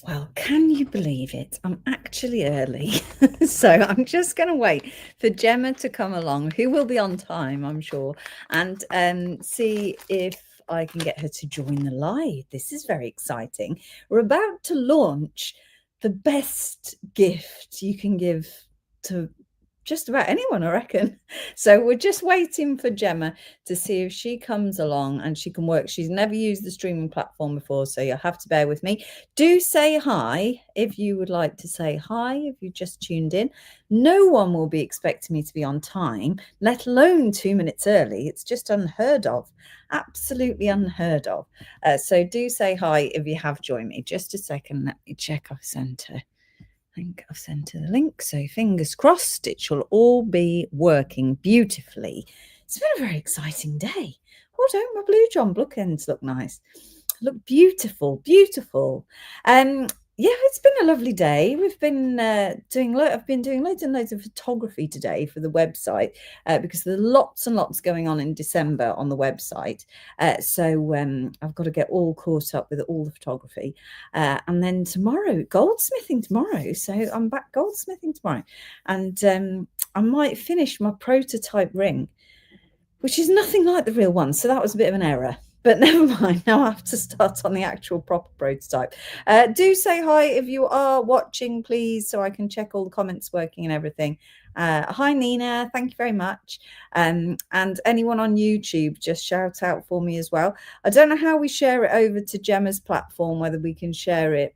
Well, can you believe it? I'm actually early. So I'm just going to wait for Gemma to come along, who will be on time, I'm sure, and see if I can get her to join the live. This is very exciting. We're about to launch the best gift you can give to just about anyone, I reckon. So we're just waiting for Gemma to see if she comes along and she can work. She's never used the streaming platform before, so you'll have to bear with me. Do say hi if you would like to say hi, if you just tuned in. No one will be expecting me to be on time, let alone 2 minutes early. It's just unheard of, absolutely unheard of. So do say hi if you have joined me. Just a second, let me check I've sent her. I think I've sent her the link, so fingers crossed it shall all be working beautifully. It's been a very exciting day. Oh, don't my blue John bookends look nice? Look beautiful, beautiful. Yeah, it's been a lovely day. We've been I've been doing loads and loads of photography today for the website because there's lots and lots going on in December on the website. So I've got to get all caught up with all the photography. And then tomorrow, goldsmithing tomorrow. So I'm back goldsmithing tomorrow. And I might finish my prototype ring, which is nothing like the real one. So that was a bit of an error. But never mind, now I have to start on the actual proper prototype. Do say hi if you are watching, please, so I can check all the comments working and everything. Hi, Nina. Thank you very much. And anyone on YouTube, just shout out for me as well. I don't know how we share it over to Gemma's platform, whether we can share it.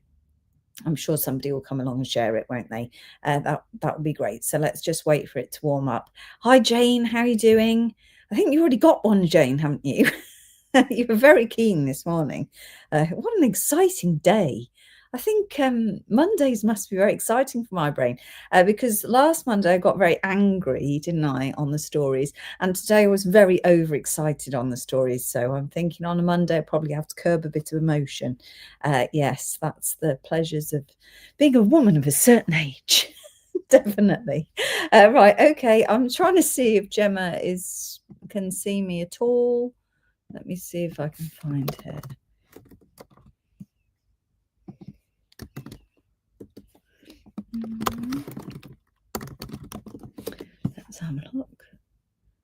I'm sure somebody will come along and share it, won't they? That would be great. So let's just wait for it to warm up. Hi, Jane. How are you doing? I think you already got one, Jane, haven't you? You were very keen this morning. What an exciting day. I think Mondays must be very exciting for my brain because last Monday I got very angry, didn't I, on the stories? And today I was very overexcited on the stories. So I'm thinking on a Monday I probably have to curb a bit of emotion. Yes, that's the pleasures of being a woman of a certain age. Definitely. Right, okay. I'm trying to see if Gemma can see me at all. Let me see if I can find her. Let's have a look.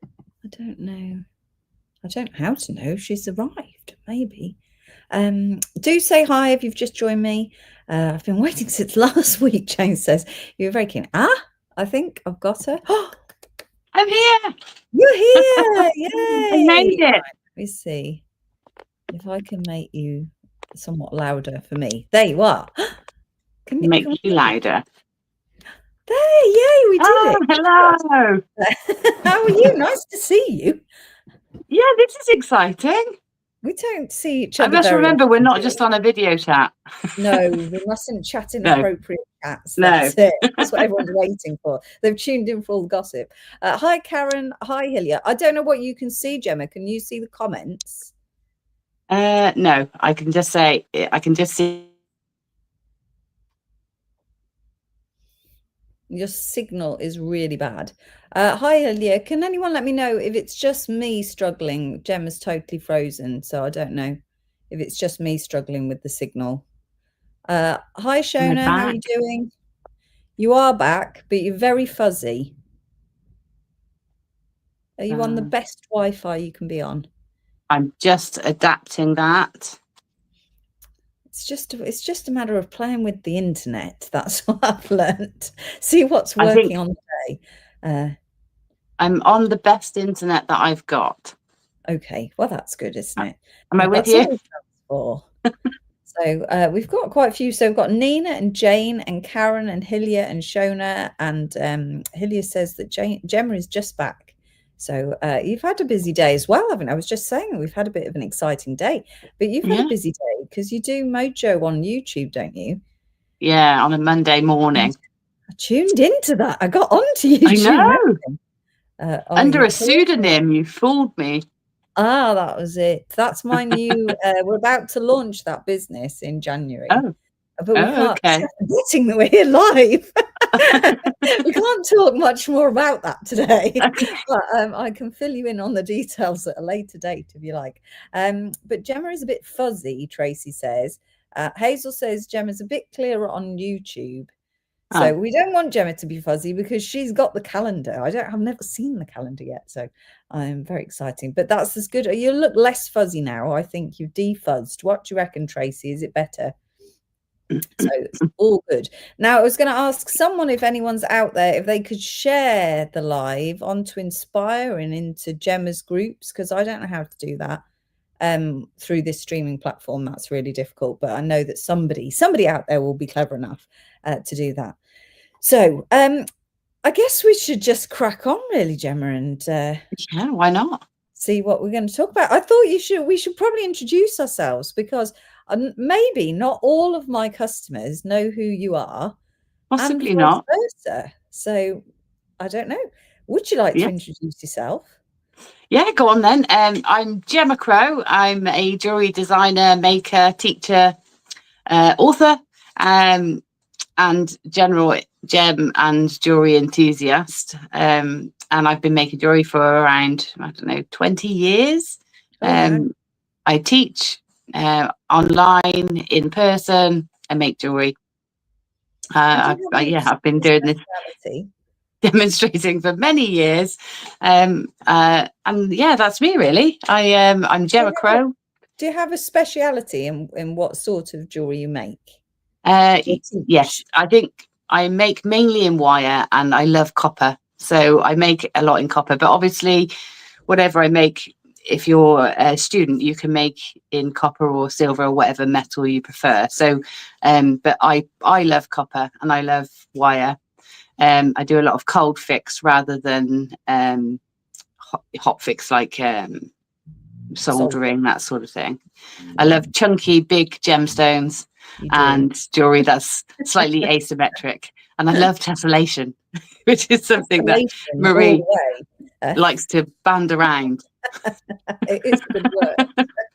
I don't know. I don't know how to know she's arrived. Maybe. Do say hi if you've just joined me. I've been waiting since last week, Jane says. You're very keen. I think I've got her. I'm here. You're here. Yay. I made it. Right, let me see if I can make you somewhat louder for me. There you are. Can you louder? There, yay, we did it. Hello. How are you? Nice to see you. Yeah, this is exciting. We don't see each other. I must remember we're not just on a video chat. No, we mustn't chat inappropriate chats. No. That's it. That's what everyone's waiting for. They've tuned in for all the gossip. Hi, Karen. Hi, Hillia. I don't know what you can see, Gemma. Can you see the comments? No, I can just see. Your signal is really bad. Hi, Hillia. Can anyone let me know if it's just me struggling? Gemma's totally frozen, so I don't know if it's just me struggling with the signal. Hi, Shona. How are you doing? You are back, but you're very fuzzy. Are you on the best Wi-Fi you can be on? I'm just adapting that. It's just a matter of playing with the internet. That's what I've learned. See what's working on the day. I'm on the best internet that I've got. Okay, well that's good, isn't it? Am I with you? So we've got quite a few. So we've got Nina and Jane and Karen and Hillia and Shona, and Hillia says that Gemma is just back. So you've had a busy day as well, haven't you? I was just saying we've had a bit of an exciting day, but you've had a busy day because you do Mojo on YouTube, don't you? Yeah, on a Monday morning. I tuned into that. I got onto YouTube. I know. Under a pseudonym, you fooled me. Ah, that was it. That's my new. We're about to launch that business in January. Oh, but we can't. Getting that we're here live. We can't talk much more about that today. But I can fill you in on the details at a later date if you like. But Gemma is a bit fuzzy, Tracy says. Hazel says Gemma's a bit clearer on YouTube. Oh. So we don't want Gemma to be fuzzy because she's got the calendar. I've never seen the calendar yet, so I'm very exciting. But that's as good. You look less fuzzy now. I think you've defuzzed. What do you reckon, Tracy? Is it better? So it's all good. Now, I was going to ask someone, if anyone's out there, if they could share the live onto Inspire and into Gemma's groups, because I don't know how to do that through this streaming platform. That's really difficult, but I know that somebody out there will be clever enough to do that. So I guess we should just crack on, really, Gemma, and yeah, why not? See what we're going to talk about. I thought we should probably introduce ourselves, because maybe not all of my customers know who you are. Possibly and not. Versa. So I don't know. Would you like to introduce yourself? Yeah, go on then. I'm Gemma Crow. I'm a jewelry designer, maker, teacher, author, and general gem and jewelry enthusiast. And I've been making jewelry for around, 20 years. I teach online, in person, and make jewelry. I've been doing this, demonstrating for many years. And yeah, that's me really. I'm Gemma Crow. Do you have a speciality in what sort of jewelry you make? Yes, I think I make mainly in wire, and I love copper. So I make a lot in copper, but obviously whatever I make, if you're a student, you can make in copper or silver or whatever metal you prefer. So, but I love copper and I love wire. I do a lot of cold fix rather than hot fix, like soldering, that sort of thing. I love chunky, big gemstones and jewelry that's slightly asymmetric. And I love tessellation, which is something that Marie likes to band around. It is good work.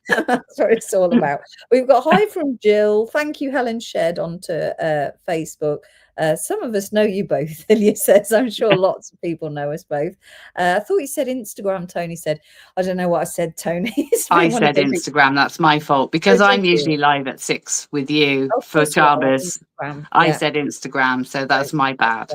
That's what it's all about. We've got hi from Jill. Thank you, Helen Shed, onto Facebook. Some of us know you both, Ilya says. I'm sure lots of people know us both. I thought you said Instagram, Tony said. I don't know what I said, Tony. I said Instagram. That's my fault, because I'm usually live at 6 with you for Chalmers. I said Instagram, so that's my bad.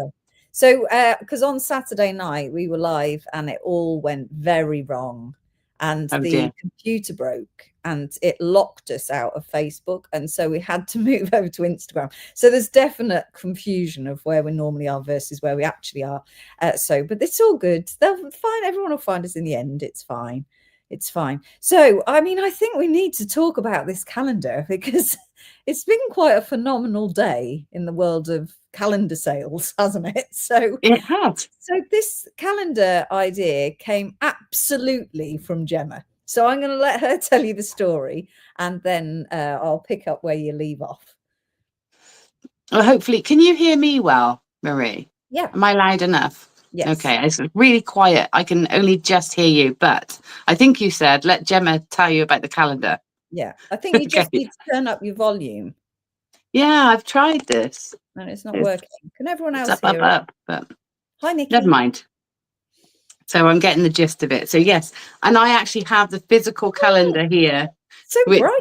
So, because on Saturday night we were live and it all went very wrong, and the computer broke and it locked us out of Facebook, and so we had to move over to Instagram. So there's definite confusion of where we normally are versus where we actually are. But it's all good. They'll find, everyone will find us in the end. It's fine. It's fine. So, I mean, I think we need to talk about this calendar, because it's been quite a phenomenal day in the world of calendar sales, hasn't it? So it has. So this calendar idea came absolutely from Gemma. So I'm going to let her tell you the story, and then I'll pick up where you leave off. Well, hopefully, can you hear me well, Marie? Yeah. Am I loud enough? Yes. Okay, it's really quiet. I can only just hear you, but I think you said let Gemma tell you about the calendar. Yeah, I think you just need to turn up your volume. Yeah, I've tried this. And it's not working. Can everyone else hear it? Up, but hi, Nikki. Never mind. So I'm getting the gist of it. So yes, and I actually have the physical calendar here. So bright.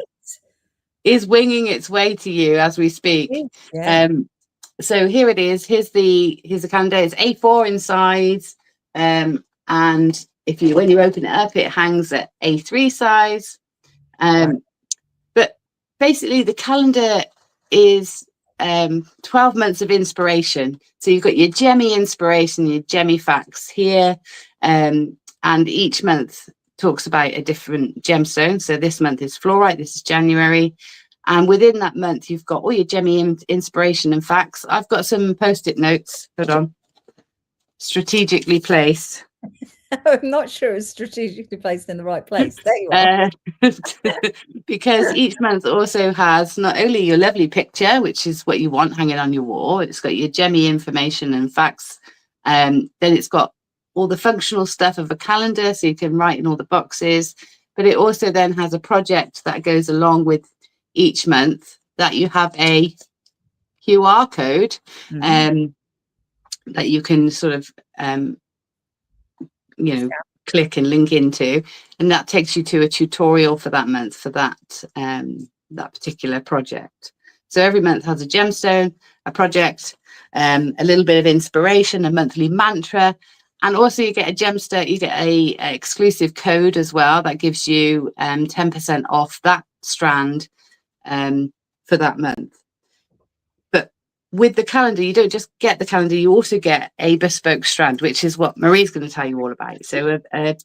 Is winging its way to you as we speak. Yeah. So here it is. Here's the calendar. It's A4 in size, and when you open it up, it hangs at A3 size. But basically, the calendar is 12 months of inspiration. So you've got your Gemmy inspiration, your Gemmy facts here, and each month talks about a different gemstone. So this month is fluorite. This is January. And within that month, you've got all your Gemmy inspiration and facts. I've got some post-it notes, hold on, strategically placed. I'm not sure it's strategically placed in the right place. There you are. Because each month also has not only your lovely picture, which is what you want hanging on your wall, it's got your Gemmy information and facts. Then it's got all the functional stuff of a calendar, so you can write in all the boxes. But it also then has a project that goes along with each month, that you have a QR code that you can sort of click and link into, and that takes you to a tutorial for that month, for that that particular project. So every month has a gemstone, a project, a little bit of inspiration, a monthly mantra, and also you get a gemstone, you get a exclusive code as well that gives you 10% off that strand for that month. But with the calendar, you don't just get the calendar, you also get a bespoke strand, which is what Marie's going to tell you all about. So a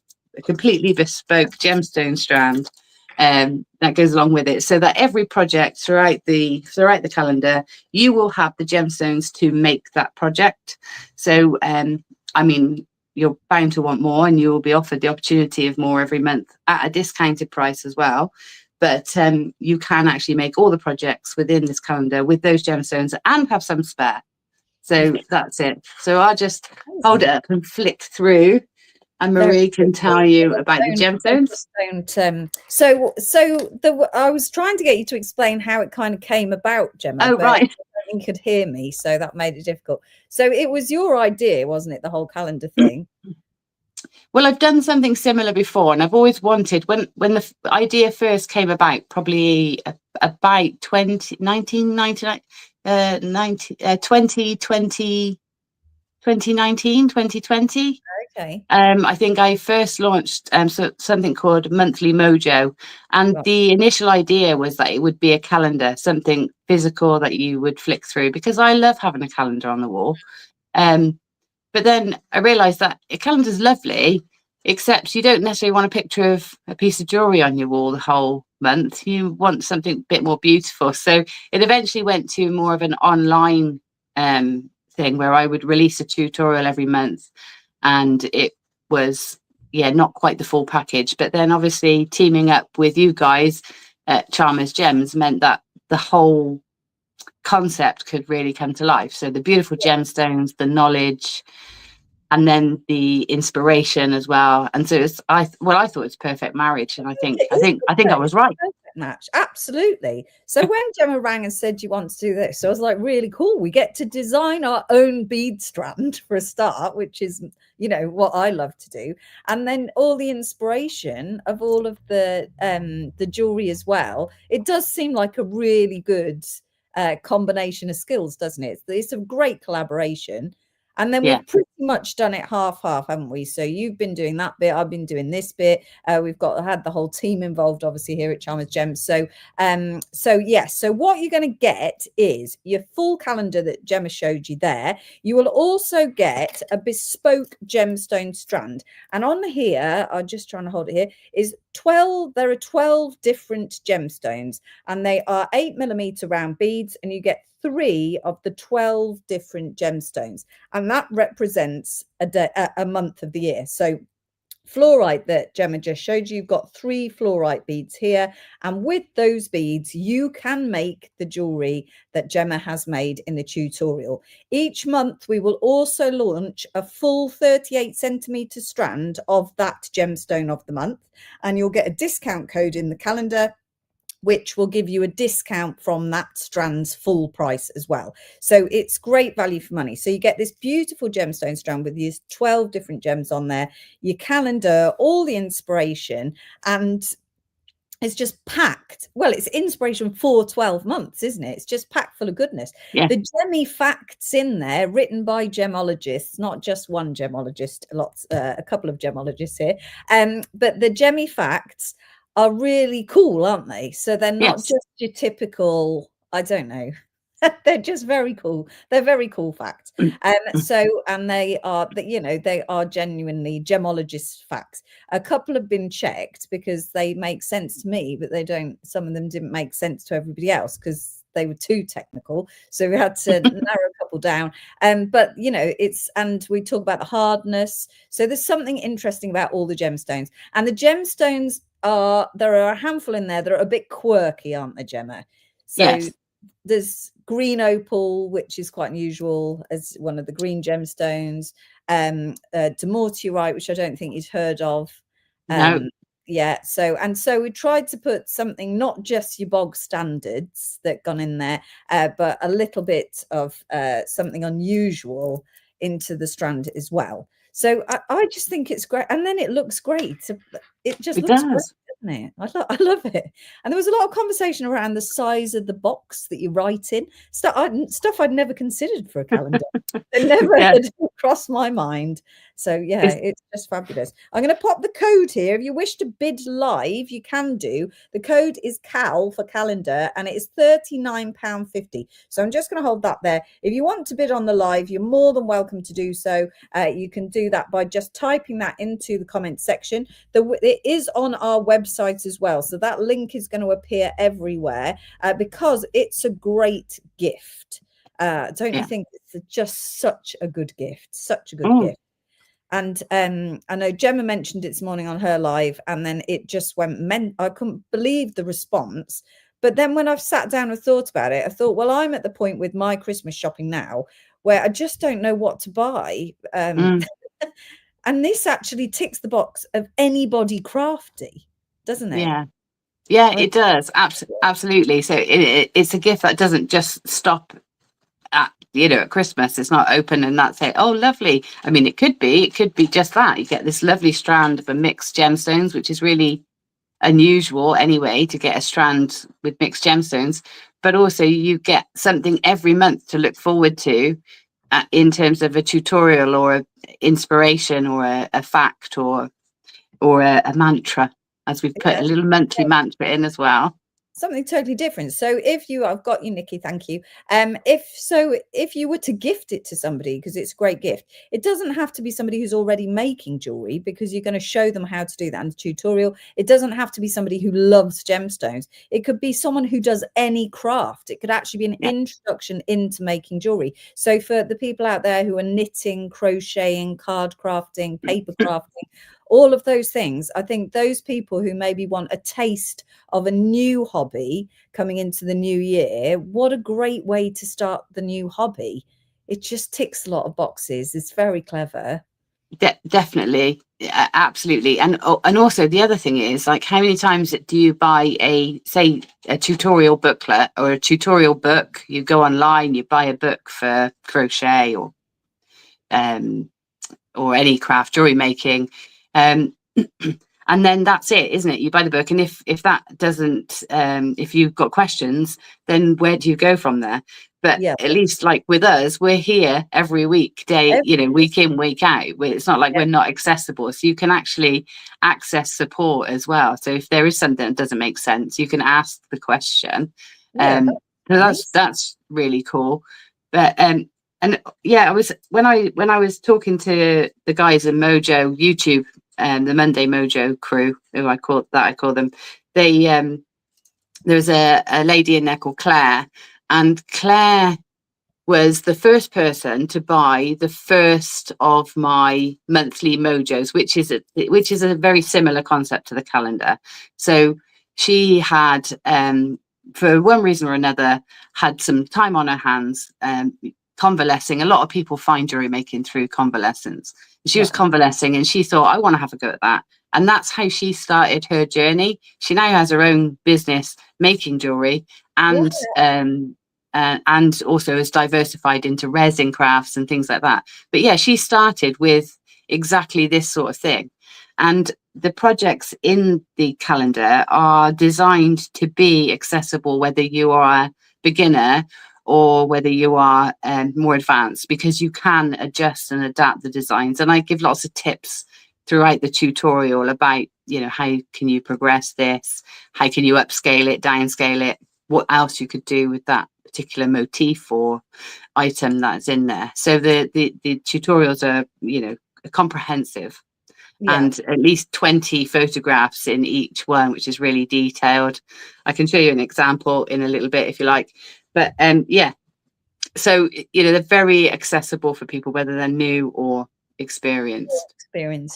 completely bespoke gemstone strand that goes along with it, so that every project throughout the calendar, you will have the gemstones to make that project. So I mean, you're bound to want more, and you will be offered the opportunity of more every month at a discounted price as well. But you can actually make all the projects within this calendar with those gemstones and have some spare. So that's it. So I'll just hold it up and flick through, and Marie can tell you about the gemstones. I was trying to get you to explain how it kind of came about, Gemma. Oh, right. I don't think you could hear me, so that made it difficult. So it was your idea, wasn't it, the whole calendar thing? Well, I've done something similar before, and I've always wanted, when the idea first came about, probably about 2019, 2020. Okay. I think I first launched something called Monthly Mojo, and the initial idea was that it would be a calendar, something physical that you would flick through, because I love having a calendar on the wall. But then I realised that a calendar's lovely, except you don't necessarily want a picture of a piece of jewellery on your wall the whole month. You want something a bit more beautiful. So it eventually went to more of an online thing where I would release a tutorial every month, and it was not quite the full package. But then obviously teaming up with you guys at Charmers Gems meant that the whole concept could really come to life. So the beautiful gemstones, the knowledge, and then the inspiration as well. And so I thought it was perfect marriage, and I think I was right. Match, absolutely. So when Gemma rang and said you want to do this, so I was like, really cool. We get to design our own bead strand for a start, which is, you know, what I love to do, and then all the inspiration of all of the jewelry as well. It does seem like a really good combination of skills, doesn't it? It's a great collaboration. And then we've pretty much done it half, haven't we? So you've been doing that bit, I've been doing this bit. We've had the whole team involved, obviously, here at Charmers Gems. So so what you're going to get is your full calendar that Gemma showed you there. You will also get a bespoke gemstone strand. And on here, I'm just trying to hold it here, is 12. There are 12 different gemstones, and they are 8mm round beads, and you get 3 of the 12 different gemstones, and that represents a month of the year. So fluorite that Gemma just showed you, you've got 3 fluorite beads here, and with those beads you can make the jewelry that Gemma has made in the tutorial. Each month we will also launch a full 38cm strand of that gemstone of the month, and you'll get a discount code in the calendar which will give you a discount from that strand's full price as well. So it's great value for money. So you get this beautiful gemstone strand with these 12 different gems on there, your calendar, all the inspiration, and it's just packed. Well, it's inspiration for 12 months, isn't it? It's just packed full of goodness. Yeah. The Gemmy facts in there, written by gemologists, not just one gemologist, a couple of gemologists here. But the Gemmy facts are really cool, aren't they? So they're not just your typical, I don't know. They're just very cool. They're very cool facts. And they are, you know, they are genuinely gemologist facts. A couple have been checked because they make sense to me, but they don't. Some of them didn't make sense to everybody else because they were too technical. So we had to narrow a couple down. But you know, and we talk about the hardness. So there's something interesting about all the gemstones, and the gemstones there are a handful in there that are a bit quirky, aren't they, Gemma? So there's green opal, which is quite unusual as one of the green gemstones. Dumortierite, which I don't think you'd heard of. No. Yeah. So we tried to put something, not just your bog standards that gone in there, but a little bit of something unusual into the strand as well. So I just think it's great, and then it looks great. It looks great, doesn't isn't it? I love it. And there was a lot of conversation around the size of the box that you write in. Stuff I'd never considered for a calendar. It never Yeah. had crossed my mind. So yeah, it's just fabulous. I'm going to pop the code here. If you wish to bid live, you can do. The code is CAL for calendar, and it is £39.50. So I'm just going to hold that there. If you want to bid on the live, you're more than welcome to do so. You can do that by just typing that into the comment section. It is on our website as well, so that link is going to appear everywhere because it's a great gift. Don't you think it's just such a good gift? Such a good gift. And I know Gemma mentioned it this morning on her live, and then it just went. I couldn't believe the response. But then when I've sat down and thought about it, I thought, well, I'm at the point with my Christmas shopping now where I just don't know what to buy. And this actually ticks the box of anybody crafty, doesn't it? Yeah, it does. Absolutely. So it's a gift that doesn't just stop at, at Christmas. It's not open and that's it. Oh, lovely. I mean, it could be just that. You get this lovely strand of a mixed gemstones, which is really unusual anyway, to get a strand with mixed gemstones. But also you get something every month to look forward to in terms of a tutorial or a inspiration or a fact or a mantra, as we've put a little monthly mantra in as well. Something totally different. So I've got you, Nikki, thank you. If you were to gift it to somebody, because it's a great gift, it doesn't have to be somebody who's already making jewelry, because you're going to show them how to do that in the tutorial. It doesn't have to be somebody who loves gemstones. It could be someone who does any craft. It could actually be an introduction into making jewelry. So for the people out there who are knitting, crocheting, card crafting, paper crafting, all of those things, I think those people who maybe want a taste of a new hobby coming into the new year, what a great way to start the new hobby. It just ticks a lot of boxes. It's very clever. Definitely, absolutely. And also the other thing is, like, how many times do you buy a tutorial booklet or a tutorial book? You go online, you buy a book for crochet or any craft, jewelry making, and then that's it, isn't it? You buy the book, and if that doesn't, if you've got questions, then where do you go from there? But at least, like with us, we're here every weekday, week in, week out. It's not like we're not accessible, so you can actually access support as well. So if there is something that doesn't make sense, you can ask the question. So that's really cool. But and yeah, when I was talking to the guys in Mojo YouTube, the Monday Mojo crew, who I call them, they there's a lady in there called Claire, and Claire was the first person to buy the first of my monthly Mojos, which is a very similar concept to the calendar. So she had, for one reason or another, had some time on her hands, convalescing. A lot of people find jewelry making through convalescence. She was convalescing, and she thought, I want to have a go at that. And that's how she started her journey. She now has her own business making jewelry, and also is diversified into resin crafts and things like that. But yeah, she started with exactly this sort of thing. And the projects in the calendar are designed to be accessible, whether you are a beginner or whether you are more advanced, because you can adjust and adapt the designs. And I give lots of tips throughout the tutorial about, how can you progress this? How can you upscale it, downscale it? What else you could do with that particular motif or item that's in there. So the tutorials are, comprehensive. And at least 20 photographs in each one, which is really detailed. I can show you an example in a little bit if you like. But so they're very accessible for people, whether they're new or experienced.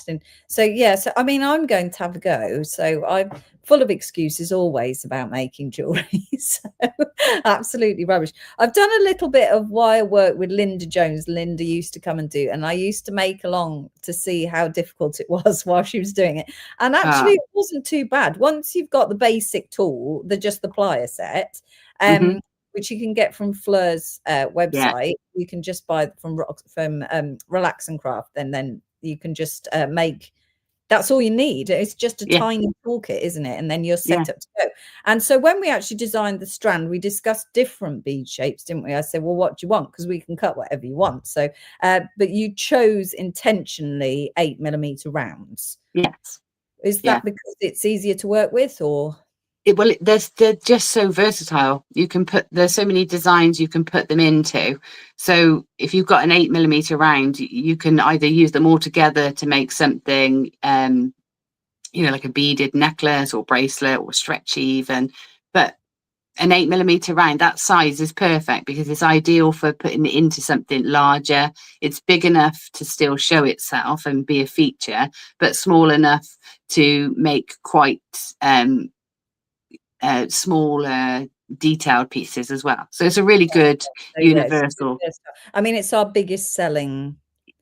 And so I mean, I'm going to have a go. So I'm full of excuses always about making jewelry. So absolutely rubbish. I've done a little bit of wire work with Linda Jones. Linda used to come and do, and I used to make along to see how difficult it was while she was doing it. And actually it wasn't too bad. Once you've got the basic tool, just the plier set, which you can get from Fleur's website. You can just buy from Relax and Craft, and then you can just make That's all you need. It's just a Yeah, tiny toolkit, isn't it? And then you're yeah, set up to go. And so when we actually designed the strand, we discussed different bead shapes, didn't we? I said, well, what do you want? Because we can cut whatever you want. So, but you chose intentionally 8mm rounds. yes, Is yeah. that because it's easier to work with, or? They're just so versatile. There's so many designs you can put them into. So if you've got an 8mm round, you can either use them all together to make something, like a beaded necklace or bracelet or stretchy even. But an 8mm round, that size is perfect because it's ideal for putting it into something larger. It's big enough to still show itself and be a feature, but small enough to make quite small detailed pieces as well. So it's a really good universal. I mean, it's our biggest selling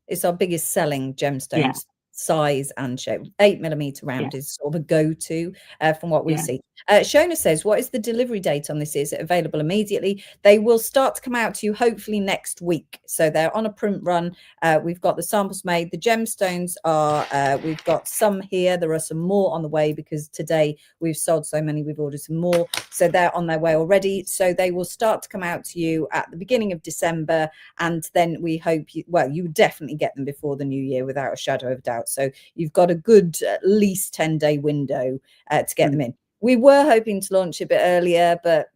Yeah, gemstones, size and shape. 8mm yeah, round is sort of a go-to from what we yeah. see. Shona says, what is the delivery date on this? Is it available immediately? They will start to come out to you hopefully next week. So they're on a print run. We've got the samples made. The gemstones are, we've got some here. There are some more on the way because today we've sold so many, we've ordered some more. So they're on their way already. So they will start to come out to you at the beginning of December. And then we hope you definitely get them before the new year without a shadow of doubt. So you've got a good at least 10-day window to get them in. We were hoping to launch a bit earlier, but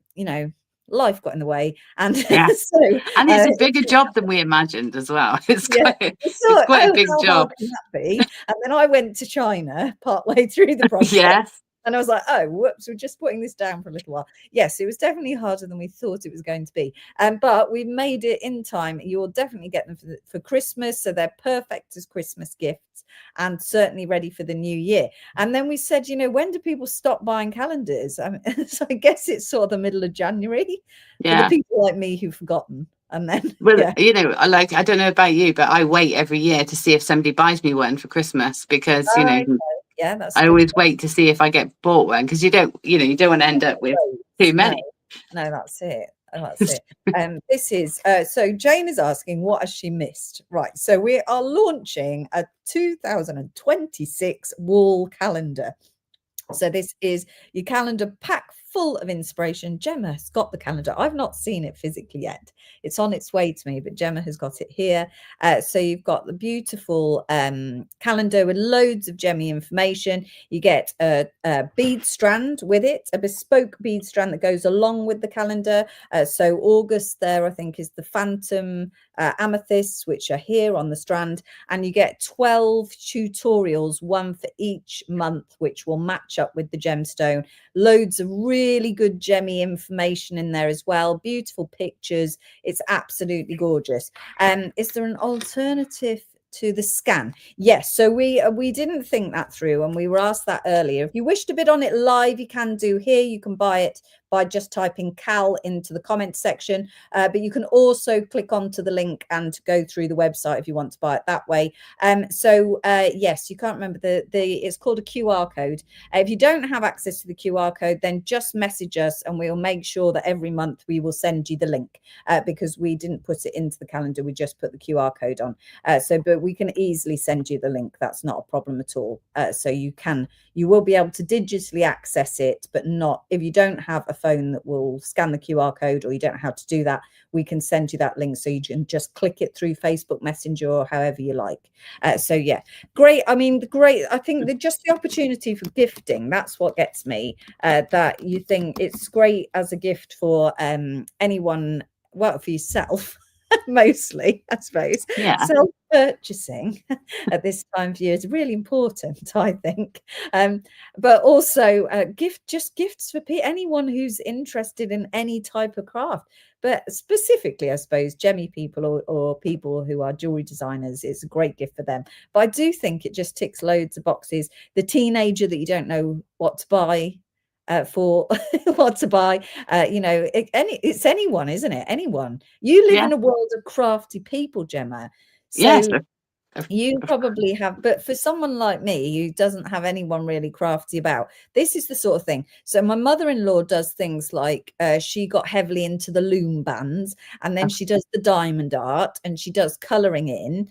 life got in the way, and Yeah. so And it's a bigger job than we imagined as well. It's quite a big job. How can that be? And then I went to China partway through the process. Yes. And I was like, oh, whoops, we're just putting this down for a little while. Yes, it was definitely harder than we thought it was going to be. But we made it in time. You'll definitely get them for Christmas. So they're perfect as Christmas gifts and certainly ready for the new year. And then we said, when do people stop buying calendars? So I guess it's sort of the middle of January for the people like me who've forgotten. And then, I don't know about you, but I wait every year to see if somebody buys me one for Christmas because, yeah, that's I always wait to see if I get bought one because you don't want to end up with too many. No, that's it. That's it. This is so Jane is asking, what has she missed? Right. So we are launching a 2026 wall calendar. So this is your calendar pack full of inspiration. Gemma has got the calendar. I've not seen it physically yet. It's on its way to me, but Gemma has got it here. So you've got the beautiful calendar with loads of gemmy information. You get a bead strand with it, a bespoke bead strand that goes along with the calendar. So August there, I think, is the phantom amethysts, which are here on the strand. And you get 12 tutorials, one for each month, which will match up with the gemstone. Loads of really good gemmy information in there as well. Beautiful pictures. It's absolutely gorgeous. Is there an alternative to the scan? Yes. So we didn't think that through, and we were asked that earlier. If you wish to bid on it live, you can do here. You can buy it by just typing Cal into the comment section, but you can also click onto the link and go through the website if you want to buy it that way. Yes, you can't remember it's called a QR code. If you don't have access to the QR code, then just message us and we'll make sure that every month we will send you the link because we didn't put it into the calendar. We just put the QR code on. But we can easily send you the link. That's not a problem at all. So you will be able to digitally access it, but not if you don't have a phone that will scan the QR code or you don't know how to do that, we can send you that link so you can just click it through Facebook Messenger or however you like. Great. I mean, I think that just the opportunity for gifting, that's what gets me, that you think it's great as a gift for anyone, well, for yourself. Mostly, I suppose. Yeah. Self-purchasing at this time of year is really important, I think. But also gifts for anyone who's interested in any type of craft. But specifically, I suppose, gemmy people or people who are jewelry designers, it's a great gift for them. But I do think it just ticks loads of boxes. The teenager that you don't know what to buy, for what to buy, it's anyone, isn't it? Anyone. You live in a world of crafty people, Gemma. So yes, you probably have, but for someone like me who doesn't have anyone really crafty about, this is the sort of thing. So my mother-in-law does things like she got heavily into the loom bands, and then she does the diamond art, and she does colouring in,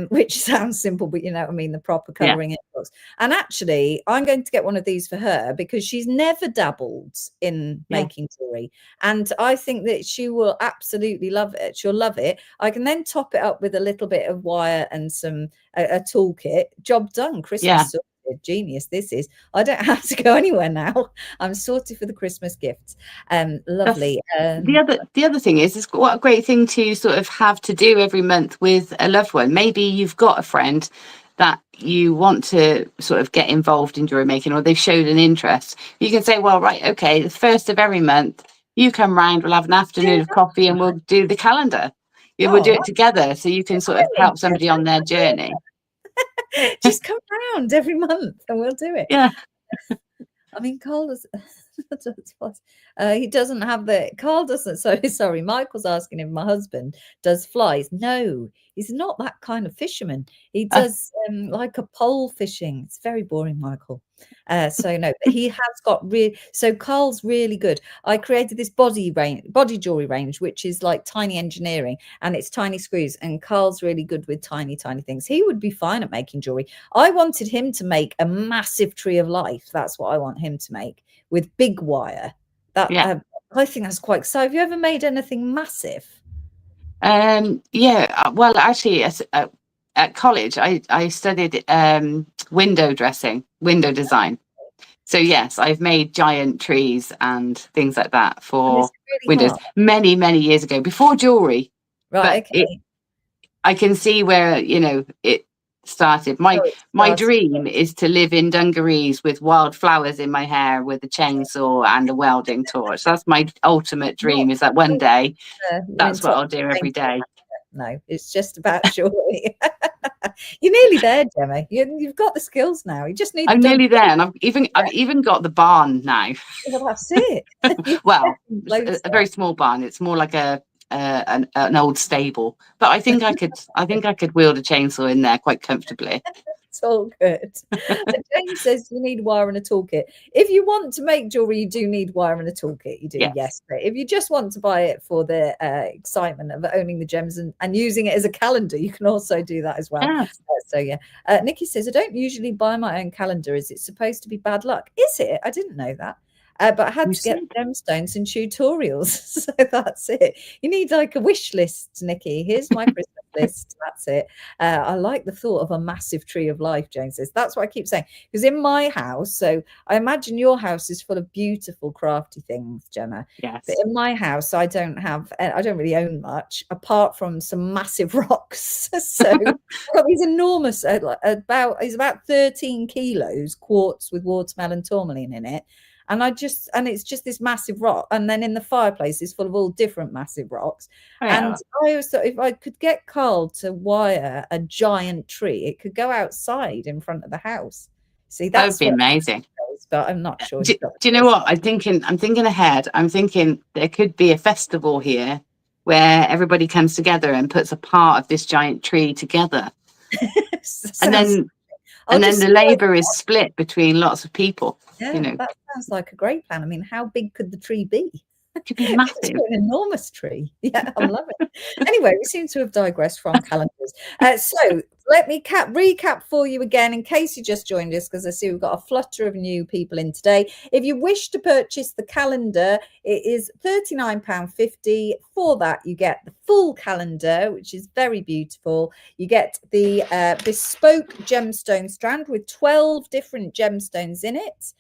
which sounds simple, but you know what I mean, the proper colouring in. books. And actually, I'm going to get one of these for her because she's never dabbled in making jewelry. And I think that she will absolutely love it. She'll love it. I can then top it up with a little bit of wire and a toolkit. Job done. Christmas sorted. Genius this is. I don't have to go anywhere now. I'm sorted for the Christmas gifts. Lovely. The other thing is what a great thing to sort of have to do every month with a loved one. Maybe you've got a friend that you want to sort of get involved in jewelry making, or they've showed an interest. You can say, well, right, okay, the first of every month you come round, we'll have an afternoon of coffee and we'll do the calendar. We'll do it together, so you can sort of help somebody on their journey. Just come round every month and we'll do it. I mean, Carl does, he doesn't have Carl doesn't. Sorry, Michael's asking if my husband does flies. No, he's not that kind of fisherman. He does like a pole fishing. It's very boring, Michael. So no, but he has got so Carl's really good. I created this body jewelry range, which is like tiny engineering, and it's tiny screws, and Carl's really good with tiny things. He would be fine at making jewelry. I wanted him to make a massive tree of life. That's what I want him to make, with big wire. I think that's quite. So have you ever made anything massive? Well, actually, at college I studied window design. So yes, I've made giant trees and things like that for windows many years ago, before jewelry. Right. But I can see where it started. My dream is to live in dungarees with wildflowers in my hair, with a chainsaw and a welding torch. That's my ultimate dream, is that one day that's what I'll do every day. No, it's just about jewelry. You're nearly there, Gemma. You've got the skills now. You just need. I'm nearly there, and I've even got the barn now. Well, that's it. Well, a very small barn. It's more like an old stable, but I think I could wield a chainsaw in there quite comfortably. It's all good. James says you need wire and a toolkit. If you want to make jewelry, you do need wire and a toolkit. You do, yes. But if you just want to buy it for the excitement of owning the gems and using it as a calendar, you can also do that as well. Nikki says, I don't usually buy my own calendar. Is it supposed to be bad luck? Is it? I didn't know that. But I had to get gemstones and tutorials. So that's it. You need like a wish list, Nikki. Here's my Christmas list. That's it. I like the thought of a massive tree of life, Jane says. That's what I keep saying. Because in my house, so I imagine your house is full of beautiful crafty things, Gemma. Yes. But in my house, I don't really own much apart from some massive rocks. So I've got these enormous, it's about 13 kilos quartz with watermelon tourmaline in it. And it's just this massive rock. And then in the fireplace is full of all different massive rocks. And I also, if I could get Carl to wire a giant tree, it could go outside in front of the house. See, that would be amazing. But I'm not sure. Do you know what? I'm thinking ahead. I'm thinking there could be a festival here where everybody comes together and puts a part of this giant tree together. and then the labour is split between lots of people. Yeah, that sounds like a great plan. I mean, how big could the tree be? It could be massive. An enormous tree. Yeah, I love it. Anyway, we seem to have digressed from calendars. So let me recap for you again, in case you just joined us, because I see we've got a flutter of new people in today. If you wish to purchase the calendar, it is £39.50. For that, you get the full calendar, which is very beautiful. You get the bespoke gemstone strand with 12 different gemstones in it.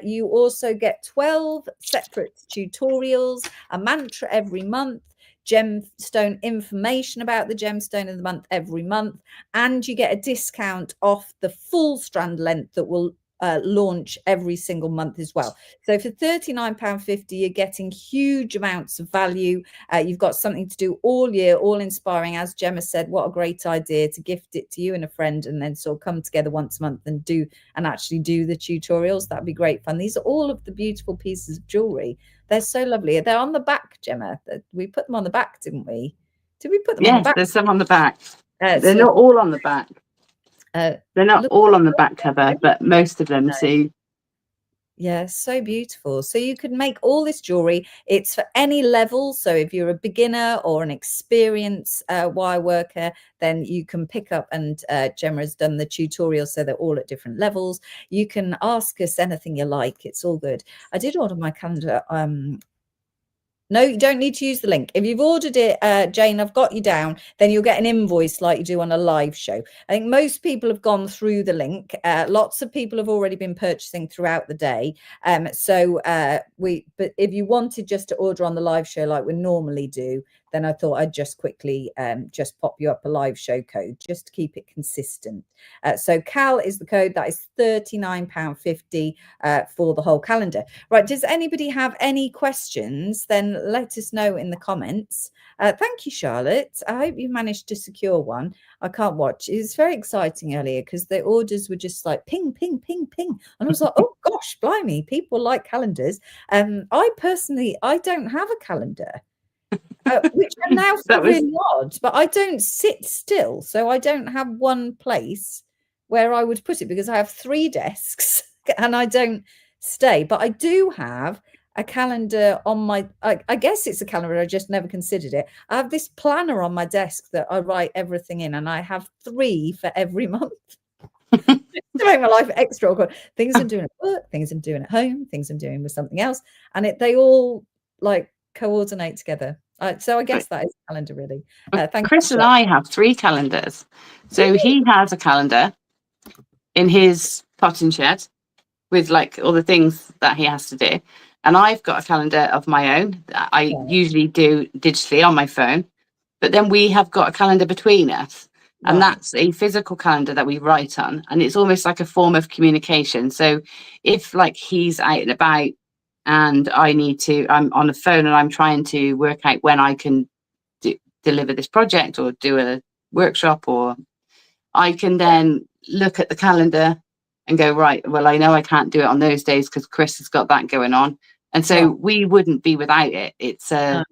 You also get 12 separate tutorials, a mantra every month, gemstone information about the gemstone of the month every month, and you get a discount off the full strand length that will launch every single month as well. So for £39.50, you're getting huge amounts of value. You've got something to do all year, all inspiring. As Gemma said, what a great idea to gift it to you and a friend, and then sort of come together once a month and actually do the tutorials. That'd be great fun. These are all of the beautiful pieces of jewelry. They're so lovely. They're on the back, Gemma. We put them on the back, didn't we? Did we put them on the back? Yes, there's some on the back. They're not all on the back. They're not all on the back cover, but most of them. See, Yeah, so beautiful. So you can make all this jewelry. It's for any level. So if you're a beginner or an experienced wire worker, then you can pick up, and Gemma has done the tutorial, so they're all at different levels. You can ask us anything you like. It's all good. I did order my calendar. No, you don't need to use the link. If you've ordered it, Jane, I've got you down, then you'll get an invoice like you do on a live show. I think most people have gone through the link. Lots of people have already been purchasing throughout the day. But if you wanted just to order on the live show like we normally do, then I thought I'd just quickly just pop you up a live show code just to keep it consistent. So Cal is the code. That is £39.50 for the whole calendar. Right. Does anybody have any questions? Then let us know in the comments. Thank you, Charlotte. I hope you managed to secure one. I can't watch. It was very exciting earlier because the orders were just like ping, ping, ping, ping. And I was like, oh gosh, blimey, people like calendars. I personally, I don't have a calendar. Which I now feel really odd, but I don't sit still. So I don't have one place where I would put it because I have 3 desks and I don't stay. But I do have a calendar on my, I guess it's a calendar, I just never considered it. I have this planner on my desk that I write everything in, and I have 3 for every month. To make my life extra awkward. Things I'm doing at work, things I'm doing at home, things I'm doing with something else. And they all like coordinate together. So I guess that is a calendar, really. Thank Chris you. and I have 3 calendars. So he has a calendar in his potting shed with like all the things that he has to do. And I've got a calendar of my own that I usually do digitally on my phone. But then we have got a calendar between us. And that's a physical calendar that we write on. And it's almost like a form of communication. So if like he's out and about and I'm on the phone and I'm trying to work out when I can deliver this project or do a workshop, or I can then look at the calendar and go, right, well, I know I can't do it on those days because Chris has got that going on. And so we wouldn't be without it. It's a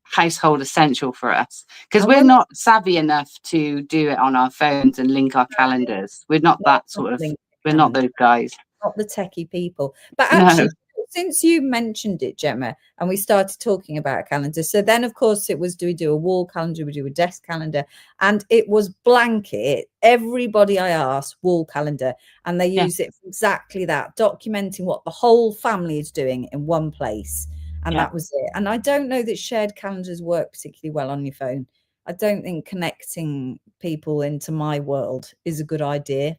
household essential for us because we're not savvy enough to do it on our phones and link our calendars. We're not that sort of, we're not those guys. Not the techie people. But actually, since you mentioned it, Gemma, and we started talking about a calendar, so then of course it was, do we do a wall calendar, we do a desk calendar, and it was blanket. Everybody I asked, wall calendar, and they use it for exactly that, documenting what the whole family is doing in one place. And that was it. And I don't know that shared calendars work particularly well on your phone. I don't think connecting people into my world is a good idea.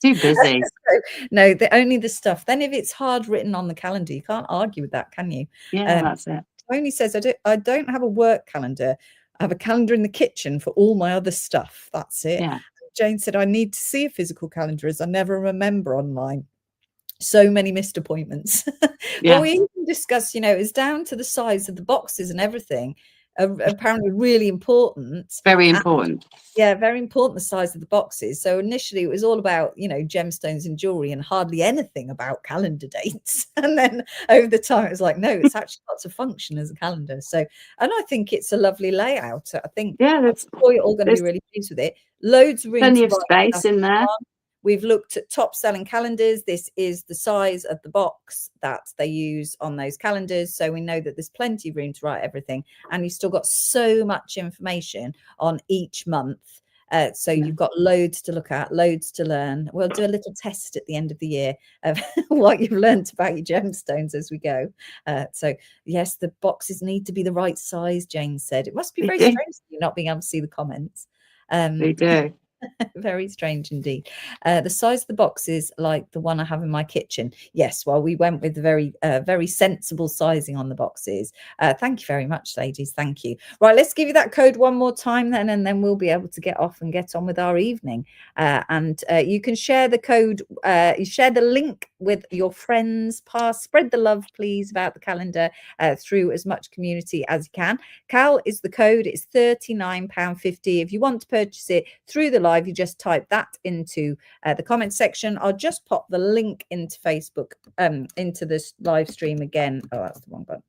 Too busy. No, only the stuff. Then if it's hard written on the calendar, you can't argue with that, can you? Yeah, that's it. Tony says, I don't have a work calendar. I have a calendar in the kitchen for all my other stuff. That's it. Yeah. Jane said, I need to see a physical calendar as I never remember online. So many missed appointments. Well, we even discussed, it's down to the size of the boxes and everything. Apparently really important. Very important. Yeah, very important, the size of the boxes. So initially it was all about, gemstones and jewelry and hardly anything about calendar dates. And then over the time it was like, no, it's actually got to function as a calendar. So, and I think it's a lovely layout. I think you're all going to be really pleased with it. Loads of room, plenty of space in there. We've looked at top selling calendars. This is the size of the box that they use on those calendars. So we know that there's plenty of room to write everything. And you've still got so much information on each month. So you've got loads to look at, loads to learn. We'll do a little test at the end of the year of what you've learned about your gemstones as we go. So yes, the boxes need to be the right size, Jane said. It must be very strange you not being able to see the comments. They do. Very strange indeed. The size of the boxes, like the one I have in my kitchen. Yes, well, we went with very sensible sizing on the boxes. Thank you very much, ladies. Thank you. Right, let's give you that code one more time then, and then we'll be able to get off and get on with our evening. And you can share the code, you share the link with your friends. Spread the love, please, about the calendar through as much community as you can. Cal is the code. It's £39.50. If you want to purchase it through the live, you just type that into the comment section. I'll just pop the link into Facebook, into this live stream again. Oh, that's the wrong button.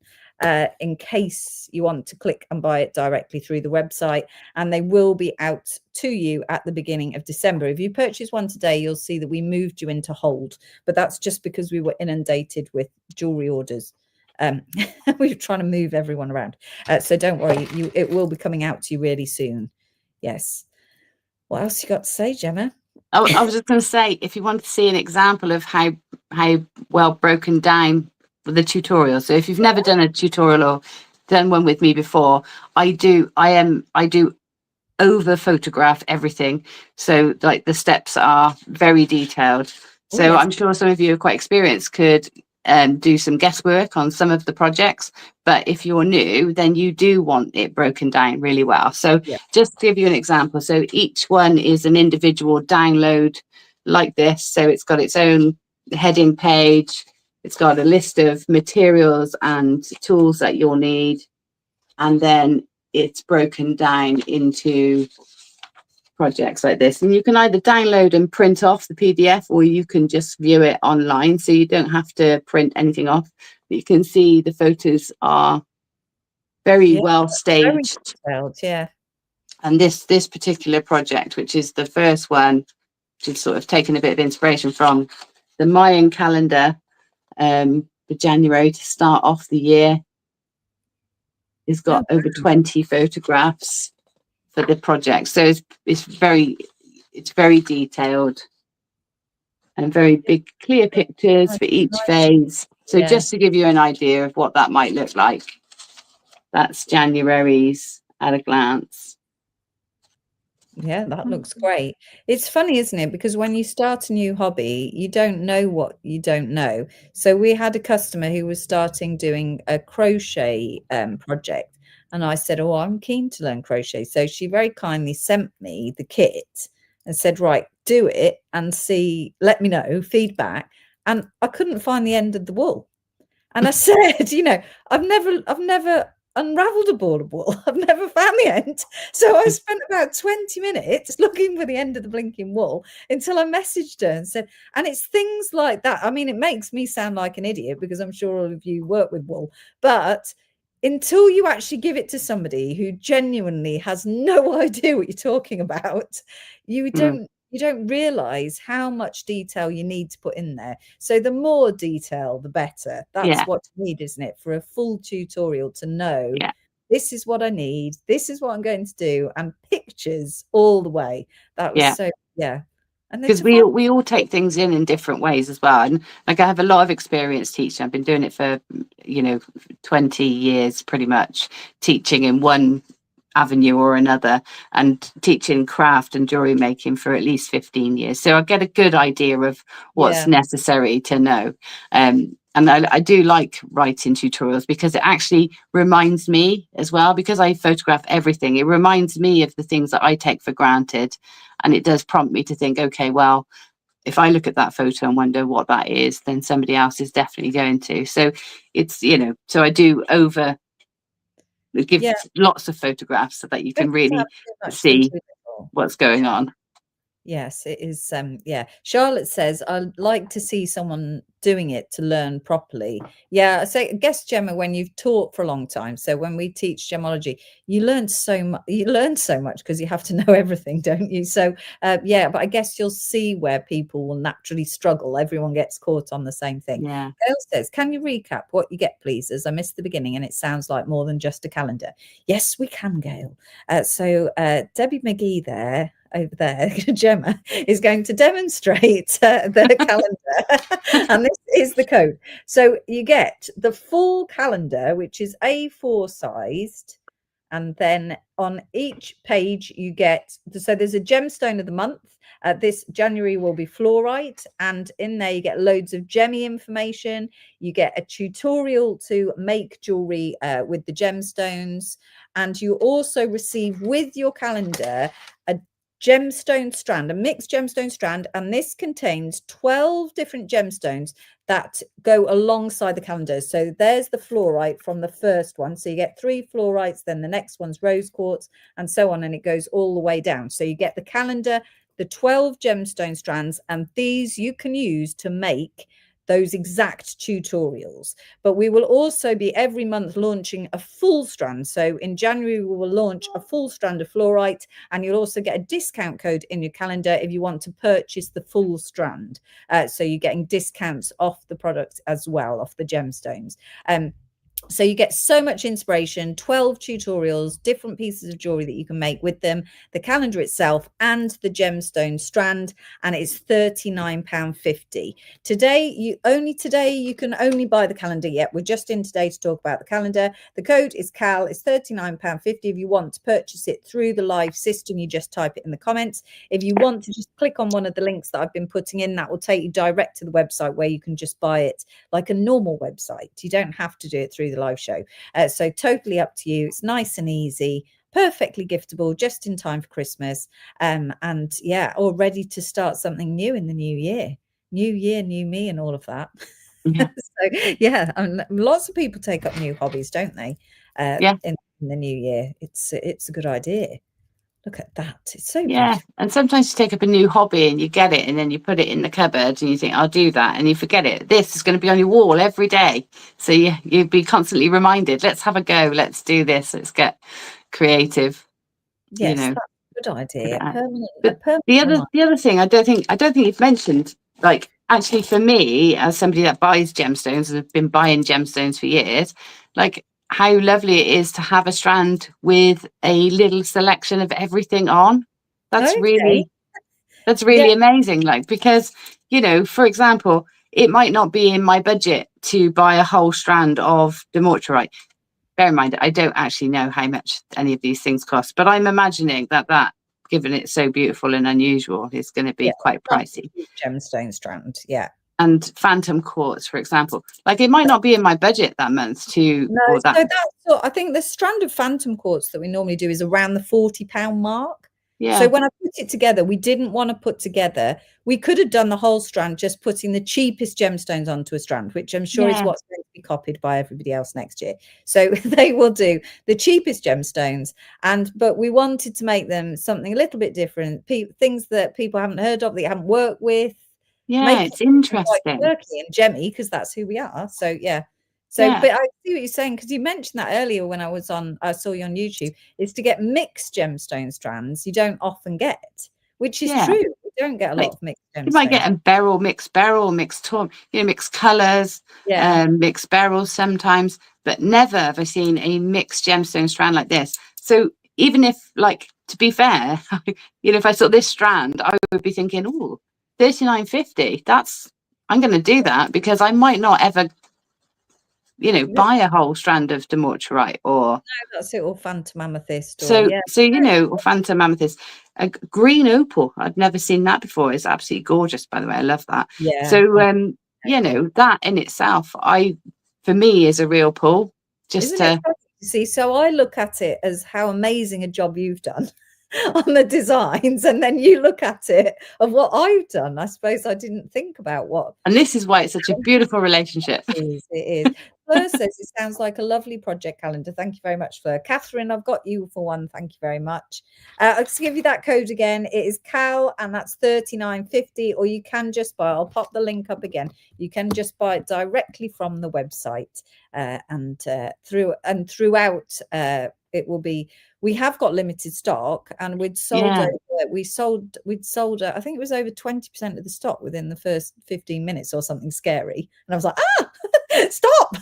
in case you want to click and buy it directly through the website, and they will be out to you at the beginning of December. If you purchase one today, you'll see that we moved you into hold, but that's just because we were inundated with jewelry orders. We were trying to move everyone around, so don't worry, it will be coming out to you really soon. Yes. What else you got to say, Gemma? I was just going to say, if you want to see an example of how well broken down the tutorial, so if you've never done a tutorial or done one with me before, I do over photograph everything, so like the steps are very detailed. So yes. I'm sure some of you are quite experienced, could do some guesswork on some of the projects, but if you're new, then you do want it broken down really well. So just to give you an example, so each one is an individual download like this, so it's got its own heading page, it's got a list of materials and tools that you'll need, and then it's broken down into projects like this, and you can either download and print off the PDF, or you can just view it online, so you don't have to print anything off. But you can see the photos are very well staged. Very and this particular project, which is the first one, which is sort of taken a bit of inspiration from the Mayan calendar, for January to start off the year, it's got over 20 photographs for the project, so it's very detailed and very big clear pictures for each phase. So just to give you an idea of what that might look like, that's January's at a glance. Yeah, that looks great. It's funny, isn't it? Because when you start a new hobby, you don't know what you don't know. So we had a customer who was starting doing a crochet project, and I said, oh, I'm keen to learn crochet. So she very kindly sent me the kit and said, right, do it and see, let me know, feedback. And I couldn't find the end of the wool. And I said, you know, I've never unraveled a ball of wool. I've never found the end. So I spent about 20 minutes looking for the end of the blinking wool until I messaged her and said, and it's things like that. I mean, it makes me sound like an idiot because I'm sure all of you work with wool, but until you actually give it to somebody who genuinely has no idea what you're talking about, you don't realize how much detail you need to put in there. So the more detail, the better. That's what you need, isn't it? For a full tutorial to know, this is what I need, this is what I'm going to do, and pictures all the way. That was so, and because we all take things in different ways as well. And like, I have a lot of experience teaching. I've been doing it for 20 years pretty much, teaching in one avenue or another, and teaching craft and jewelry making for at least 15 years, so I get a good idea of what's necessary to know. And I do like writing tutorials because it actually reminds me as well, because I photograph everything, it reminds me of the things that I take for granted, and it does prompt me to think, okay, well, if I look at that photo and wonder what that is, then somebody else is definitely going to. So it's, so I do give lots of photographs so that you can really see what's going on. Yes, it is. Charlotte says, I'd like to see someone doing it to learn properly. I guess, Gemma, when you've taught for a long time, so when we teach gemology, you learn so much because you have to know everything, don't you? So but I guess you'll see where people will naturally struggle. Everyone gets caught on the same thing. Gail says, can you recap what you get, please, as I missed the beginning and it sounds like more than just a calendar? Yes, we can, Gail. So Debbie McGee there, over there, Gemma, is going to demonstrate the calendar, and this is the code. So you get the full calendar, which is A4 sized, and then on each page you get, so there's a gemstone of the month. This January will be fluorite, and in there you get loads of gemmy information. You get a tutorial to make jewelry with the gemstones, and you also receive with your calendar a gemstone strand, a mixed gemstone strand, and this contains 12 different gemstones that go alongside the calendar. So there's the fluorite from the first one, so you get 3 fluorites, then the next one's rose quartz, and so on, and it goes all the way down. So you get the calendar, the 12 gemstone strands, and these you can use to make those exact tutorials. But we will also be every month launching a full strand. So in January, we will launch a full strand of fluorite, and you'll also get a discount code in your calendar if you want to purchase the full strand. So you're getting discounts off the product as well, off the gemstones. So you get so much inspiration, 12 tutorials, different pieces of jewelry that you can make with them, the calendar itself and the gemstone strand, and it's £39.50. Today, you can only buy the calendar yet. We're just in today to talk about the calendar. The code is CAL, it's £39.50. If you want to purchase it through the live system, you just type it in the comments. If you want to just click on one of the links that I've been putting in, that will take you direct to the website where you can just buy it like a normal website. You don't have to do it through the live show. So totally up to you. It's nice and easy, perfectly giftable, just in time for Christmas. And yeah, all ready to start something new in the new year. New year, new me, and all of that. Yeah. So yeah, lots of people take up new hobbies, don't they? Yeah. In the new year. It's a good idea. Look at that. It's so Yeah. beautiful. And sometimes you take up a new hobby and you get it and then you put it in the cupboard and you think, I'll do that, and you forget it. This is going to be on your wall every day. So you'd be constantly reminded, let's have a go, let's do this, let's get creative. Yes, you know, that's a good idea. But the other thing I don't think you've mentioned, like, actually for me, as somebody that buys gemstones and have been buying gemstones for years, like, how lovely it is to have a strand with a little selection of everything on. That's really amazing. Like, because, for example, it might not be in my budget to buy a whole strand of dumortierite. Bear in mind, I don't actually know how much any of these things cost, but I'm imagining that given it's so beautiful and unusual, is going to be quite pricey. Gemstone strand, yeah. And phantom quartz, for example, like, it might not be in my budget that month to. No, so I think the strand of phantom quartz that we normally do is around the £40 mark. Yeah. So when I put it together, we didn't want to put together. We could have done the whole strand, just putting the cheapest gemstones onto a strand, which I'm sure is what's going to be copied by everybody else next year. So they will do the cheapest gemstones, but we wanted to make them something a little bit different, things that people haven't heard of, that you haven't worked with. Yeah, it's interesting. Quirky and gemmy, because that's who we are. So yeah. So, but I see what you're saying, because you mentioned that earlier when I saw you on YouTube, is to get mixed gemstone strands you don't often get, which is true. You don't get a lot of mixed gemstones. You might get a mixed colors, mixed beryls sometimes, but never have I seen a mixed gemstone strand like this. So even if, like, to be fair, if I saw this strand, I would be thinking, oh, $39.50. I'm going to do that, because I might not ever buy a whole strand of dumortierite, or that's it, or phantom amethyst, or phantom amethyst. A green opal, I'd never seen that before. It's absolutely gorgeous, by the way. I love that. So that in itself, for me, is a real pull. Just to see, so I look at it as how amazing a job you've done on the designs, and then you look at it of what I've done. I suppose I didn't think about what. And this is why it's such a beautiful relationship. It is. Fleur says it sounds like a lovely project calendar. Thank you very much, Fleur. Catherine, I've got you for one. Thank you very much. I'll just give you that code again. It is CAL, and that's $39.50. Or you can just buy. I'll pop the link up again. You can just buy it directly from the website, and throughout. It will be. We have got limited stock, and we'd sold. We'd sold. I think it was over 20% of the stock within the first 15 minutes, or something scary. And I was like, stop.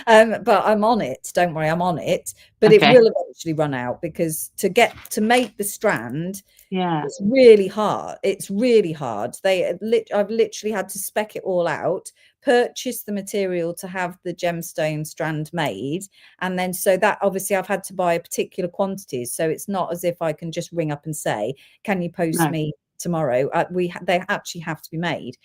But I'm on it. Don't worry, I'm on it. But it will eventually run out, because to make the strand, it's really hard. It's really hard. I've literally had to spec it all out, purchase the material to have the gemstone strand made, and then so that obviously I've had to buy a particular quantities. So it's not as if I can just ring up and say, can you post me tomorrow? They actually have to be made.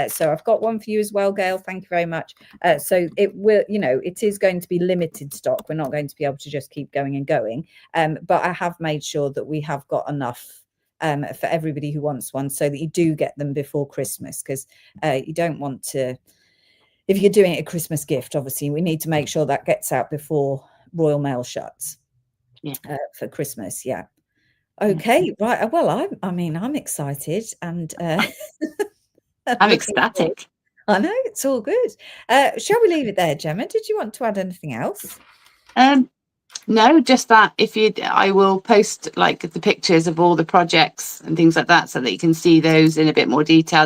So I've got one for you as well, Gail. Thank you very much. So it will, it is going to be limited stock. We're not going to be able to just keep going and going. But I have made sure that we have got enough for everybody who wants one, so that you do get them before Christmas, because you don't want to. If you're doing a Christmas gift, obviously we need to make sure that gets out before Royal Mail shuts for Christmas. Yeah. Okay. Right. Well, I'm excited, and I'm ecstatic. I know, it's all good. Shall we leave it there, Gemma? Did you want to add anything else? No, just that I will post like the pictures of all the projects and things like that so that you can see those in a bit more detail.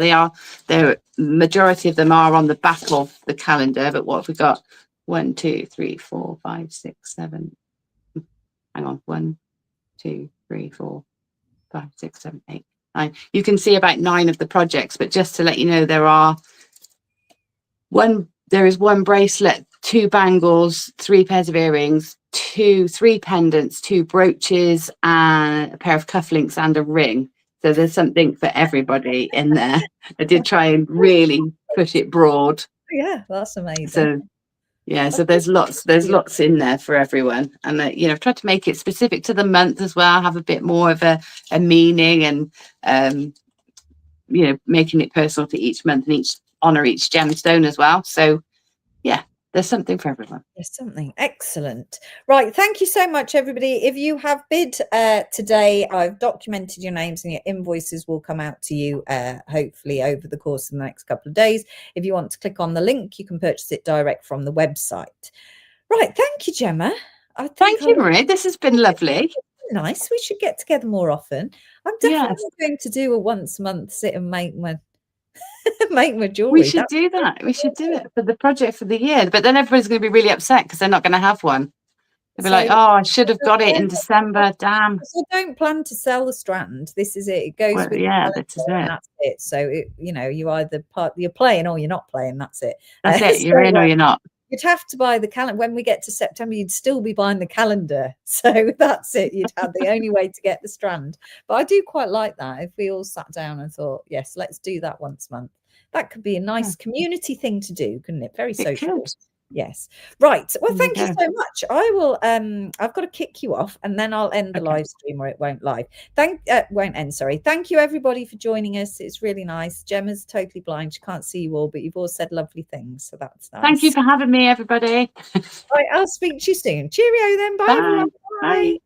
The majority of them are on the back of the calendar, but what have we got? 1, 2, 3, 4, 5, 6, 7. Hang on, 1, 2, 3, 4, 5, 6, 7, 8, 9. You can see about 9 of the projects, but just to let you know, there is one bracelet, 2 bangles, 3 pairs of earrings, 3 pendants, 2 brooches, and a pair of cufflinks and a ring. So there's something for everybody in there. I did try and really push it broad. Yeah, that's amazing. So yeah, so there's lots in there for everyone, and I've tried to make it specific to the month as well, have a bit more of a meaning, and making it personal to each month and honor each gemstone as well. So yeah, there's something for everyone. There's something. Excellent. Right. Thank you so much, everybody. If you have bid today, I've documented your names and your invoices will come out to you hopefully over the course of the next couple of days. If you want to click on the link, you can purchase it direct from the website. Right. Thank you, Gemma. Thank you, Marie. This has been lovely. Nice. We should get together more often. I'm definitely going to do a once a month sit and make my jewelry. We should do that. We should do it for the project for the year. But then everybody's going to be really upset because they're not going to have one. They'll be like, "Oh, I should have got it in December. Damn." So don't plan to sell the strand. This is it. It goes with that's it. That's it. So you either you're playing or you're not playing. That's it. That's it. You're in or you're not. You'd have to buy the calendar. When we get to September, you'd still be buying the calendar. So that's it. You'd have the only way to get the strand. But I do quite like that. If we all sat down and thought, yes, let's do that once a month. That could be a nice community thing to do, couldn't it? Very social. Yes. Right. Well, thank you so much. I will I've got to kick you off and then I'll end the live stream, or it won't won't end, sorry. Thank you everybody for joining us. It's really nice. Gemma's totally blind. She can't see you all, but you've all said lovely things. So that's nice. Thank you for having me, everybody. Right, I'll speak to you soon. Cheerio then. Bye. Bye.